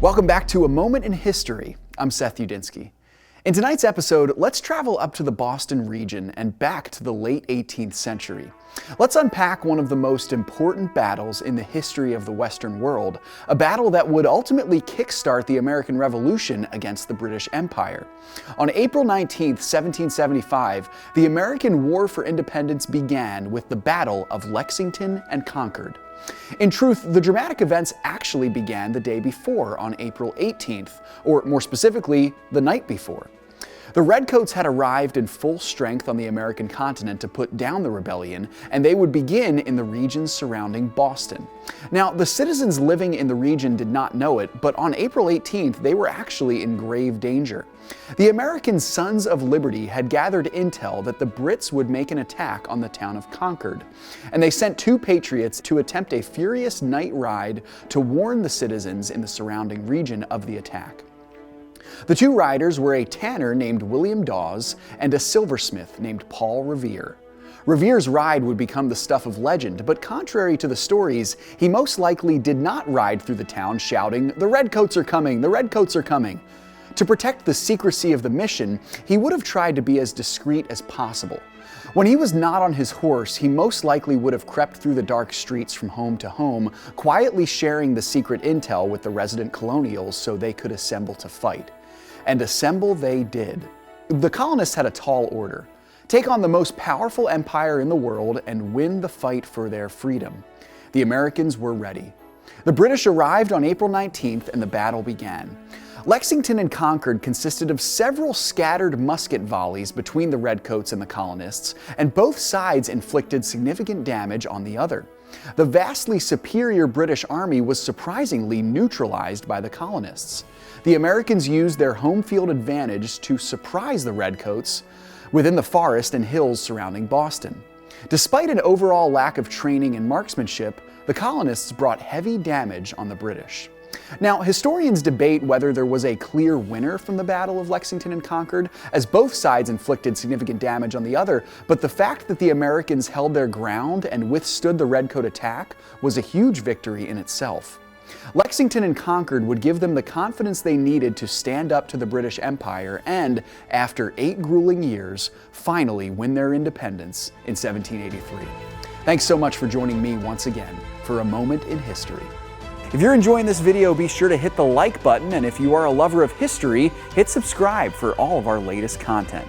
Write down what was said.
Welcome back to A Moment in History. I'm Seth Udinsky. In tonight's episode, let's travel up to the Boston region and back to the late 18th century. Let's unpack one of the most important battles in the history of the Western world, a battle that would ultimately kickstart the American Revolution against the British Empire. On April 19, 1775, the American War for Independence began with the Battle of Lexington and Concord. In truth, the dramatic events actually began the day before, on April 18th, or more specifically, the night before. The Redcoats had arrived in full strength on the American continent to put down the rebellion, and they would begin in the regions surrounding Boston. Now, the citizens living in the region did not know it, but on April 18th, they were actually in grave danger. The American Sons of Liberty had gathered intel that the Brits would make an attack on the town of Concord, and they sent two patriots to attempt a furious night ride to warn the citizens in the surrounding region of the attack. The two riders were a tanner named William Dawes and a silversmith named Paul Revere. Revere's ride would become the stuff of legend, but contrary to the stories, he most likely did not ride through the town shouting, "The Redcoats are coming! The Redcoats are coming!" To protect the secrecy of the mission, he would have tried to be as discreet as possible. When he was not on his horse, he most likely would have crept through the dark streets from home to home, quietly sharing the secret intel with the resident colonials so they could assemble to fight. And assemble they did. The colonists had a tall order: take on the most powerful empire in the world and win the fight for their freedom. The Americans were ready. The British arrived on April 19th and the battle began. Lexington and Concord consisted of several scattered musket volleys between the Redcoats and the colonists, and both sides inflicted significant damage on the other. The vastly superior British army was surprisingly neutralized by the colonists. The Americans used their home field advantage to surprise the Redcoats within the forest and hills surrounding Boston. Despite an overall lack of training and marksmanship, the colonists brought heavy damage on the British. Now, historians debate whether there was a clear winner from the Battle of Lexington and Concord, as both sides inflicted significant damage on the other, but the fact that the Americans held their ground and withstood the Redcoat attack was a huge victory in itself. Lexington and Concord would give them the confidence they needed to stand up to the British Empire and, after 8 grueling years, finally win their independence in 1783. Thanks so much for joining me once again for A Moment in History. If you're enjoying this video, be sure to hit the like button, and if you are a lover of history, hit subscribe for all of our latest content.